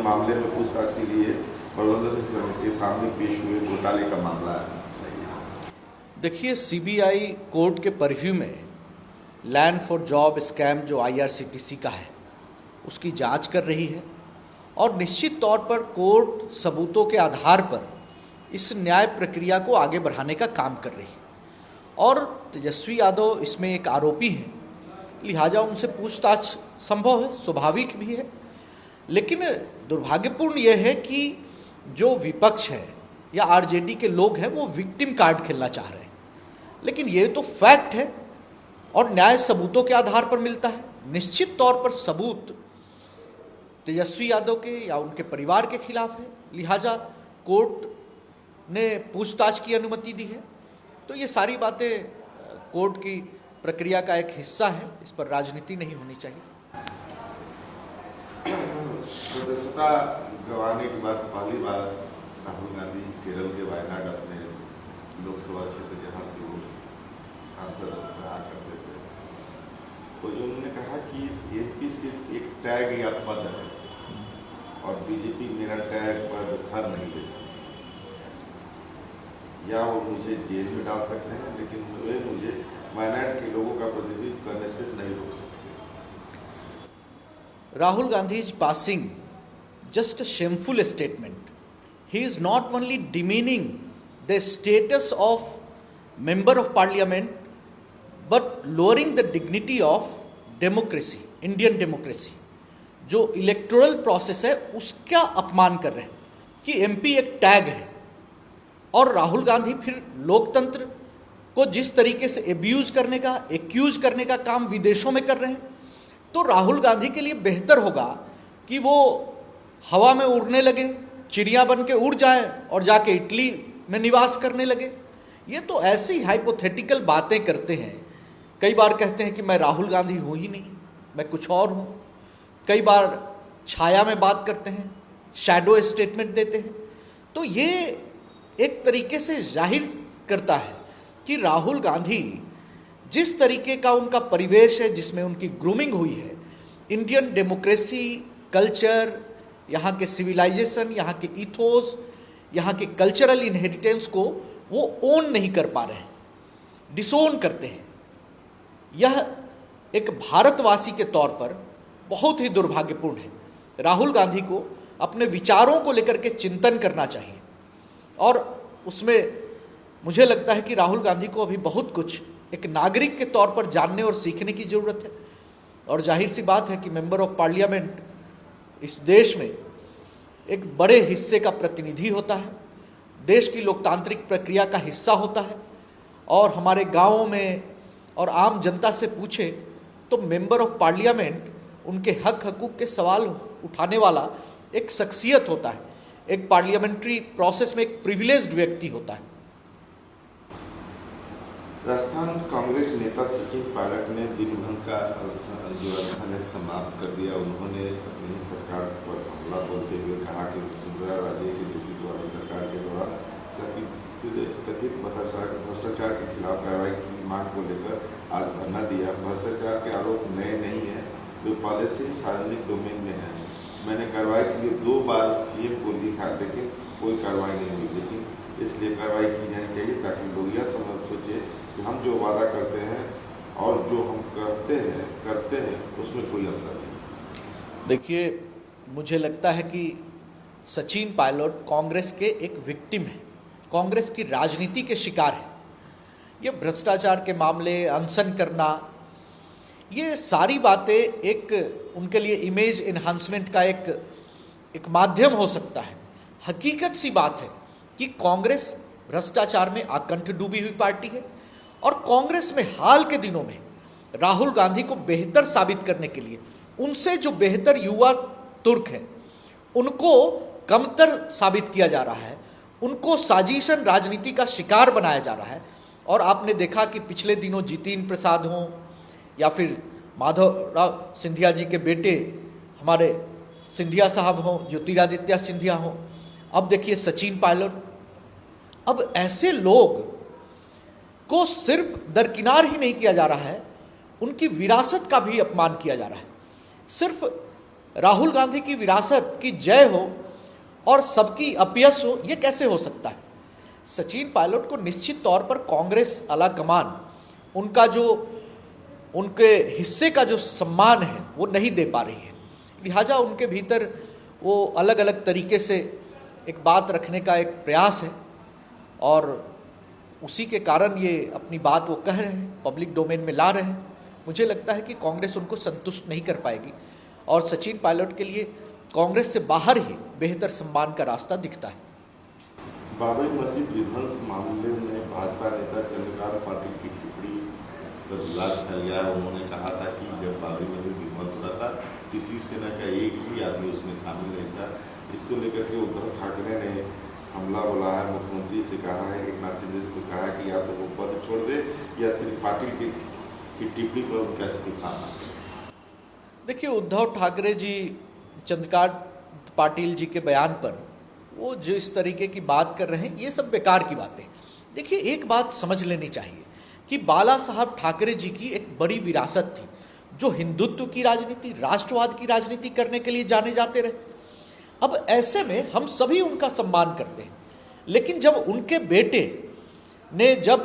मामले में पूछताछ के लिए प्रबंधन के सामने पेश हुए घोटाले का मामला है। देखिए, सीबीआई कोर्ट के परव्यू में लैंड फॉर जॉब स्कैम जो आईआरसीटीसी का है उसकी जांच कर रही है और निश्चित तौर पर कोर्ट सबूतों के आधार पर इस न्याय प्रक्रिया को आगे बढ़ाने का काम कर रही है और तेजस्वी यादव इसमें एक आरोपी हैं, लिहाजा उनसे पूछताछ संभव है, स्वाभाविक भी है। लेकिन दुर्भाग्यपूर्ण यह है कि जो विपक्ष है या आरजेडी के लोग हैं वो विक्टिम कार्ड खेलना चाह रहे हैं, लेकिन ये तो फैक्ट है और न्याय सबूतों के आधार पर मिलता है। निश्चित तौर पर सबूत तेजस्वी यादव के या उनके परिवार के खिलाफ है, लिहाजा कोर्ट ने पूछताछ की अनुमति दी है। तो ये सारी बातें कोर्ट की प्रक्रिया का एक हिस्सा है, इस पर राजनीति नहीं होनी चाहिए। सदस्यता गंवाने के बाद पहली बार राहुल गांधी केरल के वायनाड अपने लोकसभा क्षेत्र जहां से वो सांसद रहा करते थे, तो उन्होंने कहा कि एपी सिर्फ एक टैग या पद है और बीजेपी मेरा टैग पर घर नहीं ले सकती, या वो मुझे जेल में डाल सकते हैं लेकिन वे मुझे वायनाड के लोगों का प्रतिनिधित्व करने से नहीं रोक सकते। Rahul Gandhi's passing just a shameful statement. He is not only demeaning the status of member of parliament but lowering the dignity of democracy, Indian democracy. जो इलेक्टोरल प्रोसेस है उसका अपमान कर रहे हैं कि एमपी एक टैग है और राहुल गांधी फिर लोकतंत्र को जिस तरीके से एब्यूज करने का, एक्यूज करने का काम विदेशों में कर रहे हैं, तो राहुल गांधी के लिए बेहतर होगा कि वो हवा में उड़ने लगे, चिड़िया बन के उड़ जाएं और जाके इटली में निवास करने लगे। ये तो ऐसी हाइपोथेटिकल बातें करते हैं। कई बार कहते हैं कि मैं राहुल गांधी हूँ ही नहीं, मैं कुछ और हूँ। कई बार छाया में बात करते हैं, शैडो स्टेटमेंट देते हैं। तो ये एक तरीके से जाहिर करता है कि राहुल गांधी जिस तरीके का उनका परिवेश है, जिसमें उनकी ग्रूमिंग हुई है, इंडियन डेमोक्रेसी, कल्चर, यहाँ के सिविलाइजेशन, यहाँ के इथोस, यहाँ के कल्चरल इनहेरिटेंस को वो ओन नहीं कर पा रहे हैं, डिसोन करते हैं। यह एक भारतवासी के तौर पर बहुत ही दुर्भाग्यपूर्ण है। राहुल गांधी को अपने विचारों को लेकर के चिंतन करना चाहिए और उसमें मुझे लगता है कि राहुल गांधी को अभी बहुत कुछ एक नागरिक के तौर पर जानने और सीखने की ज़रूरत है। और जाहिर सी बात है कि मेंबर ऑफ पार्लियामेंट इस देश में एक बड़े हिस्से का प्रतिनिधि होता है, देश की लोकतांत्रिक प्रक्रिया का हिस्सा होता है और हमारे गाँवों में और आम जनता से पूछे तो मेंबर ऑफ पार्लियामेंट उनके हक हकूक़ के सवाल उठाने वाला एक शख्सियत होता है, एक पार्लियामेंट्री प्रोसेस में एक प्रिविलेज्ड व्यक्ति होता है। राजस्थान कांग्रेस नेता सचिन पायलट ने दिन भर का जो अनशन है समाप्त कर दिया। उन्होंने अपनी सरकार पर हमला बोलते हुए कहा कि वसुंधरा राजे की नेतृत्व वाली सरकार के दौरान कथित भ्रष्टाचार के खिलाफ कार्रवाई की मांग को लेकर आज धरना दिया। भ्रष्टाचार के आरोप नए नहीं है, जो पॉलिसी सार्वजनिक डोमेन में है। मैंने कार्रवाई के लिए 2 बार सीएम को लिखा लेकिन कोई कार्रवाई नहीं हुई, लेकिन इसलिए कार्रवाई की जानी चाहिए ताकि लोग यह समझ सोचे कि हम जो वादा करते हैं और जो हम करते हैं उसमें कोई अंतर नहीं। देखिए, मुझे लगता है कि सचिन पायलट कांग्रेस के एक विक्टिम है, कांग्रेस की राजनीति के शिकार है। ये भ्रष्टाचार के मामले, अनशन करना, ये सारी बातें एक उनके लिए इमेज एनहांसमेंट का एक माध्यम हो सकता है। हकीकत सी बात है कि कांग्रेस भ्रष्टाचार में आकंठ डूबी हुई पार्टी है और कांग्रेस में हाल के दिनों में राहुल गांधी को बेहतर साबित करने के लिए उनसे जो बेहतर युवा तुर्क हैं उनको कमतर साबित किया जा रहा है, उनको साजिशन राजनीति का शिकार बनाया जा रहा है। और आपने देखा कि पिछले दिनों जितेंद्र प्रसाद हों या फिर माधवराव सिंधिया जी के बेटे हमारे सिंधिया साहब हों, ज्योतिरादित्य सिंधिया हों, अब देखिए सचिन पायलट, अब ऐसे लोग को सिर्फ दरकिनार ही नहीं किया जा रहा है, उनकी विरासत का भी अपमान किया जा रहा है। सिर्फ राहुल गांधी की विरासत की जय हो और सबकी अपयश हो, यह कैसे हो सकता है? सचिन पायलट को निश्चित तौर पर कांग्रेस आलाकमान उनका जो उनके हिस्से का जो सम्मान है वो नहीं दे पा रही है। लिहाजा उनके भीतर वो अलग अलग तरीके से एक बात रखने का एक प्रयास है और उसी के कारण ये अपनी बात वो कह रहे हैं, पब्लिक डोमेन में ला रहे हैं। मुझे लगता है कि कांग्रेस उनको संतुष्ट नहीं कर पाएगी और सचिन पायलट के लिए कांग्रेस से बाहर ही बेहतर सम्मान का रास्ता दिखता है। बाबरी मस्जिद विध्वंस मामले में भाजपा नेता चंद्रकांत पाटिल की टिप्पणी पर विवाद फैल गया। उन्होंने कहा था कि जब बाबरी मस्जिद विध्वंस हुआ था किसी सेना का एक भी आदमी उसमें शामिल नहीं था। इसको लेकर के उद्धव ठाकरे ने हमला बोला है, मुख्यमंत्री से कहा है, एकनाथ शिंदे को कहा है कि या तो वो पद छोड़ दे या सिर्फ पाटिल की टिप्पणी पर उनका इस्तीफा। देखिए, उद्धव ठाकरे जी चंद्रकांत पाटिल जी के बयान पर वो जो इस तरीके की बात कर रहे हैं, ये सब बेकार की बातें। देखिए, एक बात समझ लेनी चाहिए कि बाला साहब ठाकरे जी की एक बड़ी विरासत थी, जो हिंदुत्व की राजनीति, राष्ट्रवाद की राजनीति करने के लिए जाने जाते रहे। अब ऐसे में हम सभी उनका सम्मान करते हैं, लेकिन जब उनके बेटे ने जब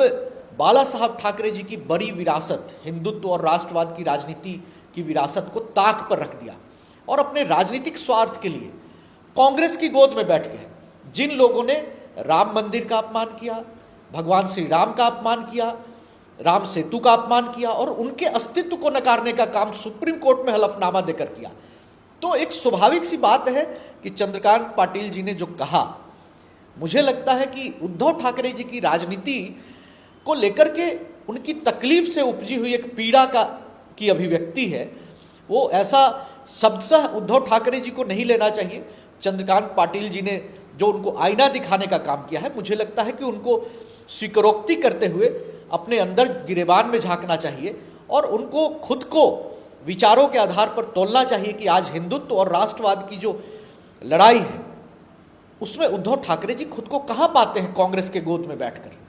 बाला साहब ठाकरे जी की बड़ी विरासत, हिंदुत्व और राष्ट्रवाद की राजनीति की विरासत को ताक पर रख दिया और अपने राजनीतिक स्वार्थ के लिए कांग्रेस की गोद में बैठ गए, जिन लोगों ने राम मंदिर का अपमान किया, भगवान श्री राम का अपमान किया, राम सेतु का अपमान किया और उनके अस्तित्व को नकारने का काम सुप्रीम कोर्ट में हलफनामा देकर किया, तो एक स्वाभाविक सी बात है कि चंद्रकांत पाटिल जी ने जो कहा, मुझे लगता है कि उद्धव ठाकरे जी की राजनीति को लेकर के उनकी तकलीफ से उपजी हुई एक पीड़ा की अभिव्यक्ति है। वो ऐसा शब्दशः उद्धव ठाकरे जी को नहीं लेना चाहिए। चंद्रकांत पाटिल जी ने जो उनको आईना दिखाने का काम किया है, मुझे लगता है कि उनको स्वीकारोक्ति करते हुए अपने अंदर गिरेबान में झांकना चाहिए और उनको खुद को विचारों के आधार पर तोलना चाहिए कि आज हिंदुत्व और राष्ट्रवाद की जो लड़ाई है उसमें उद्धव ठाकरे जी खुद को कहां पाते हैं कांग्रेस के गोद में बैठकर।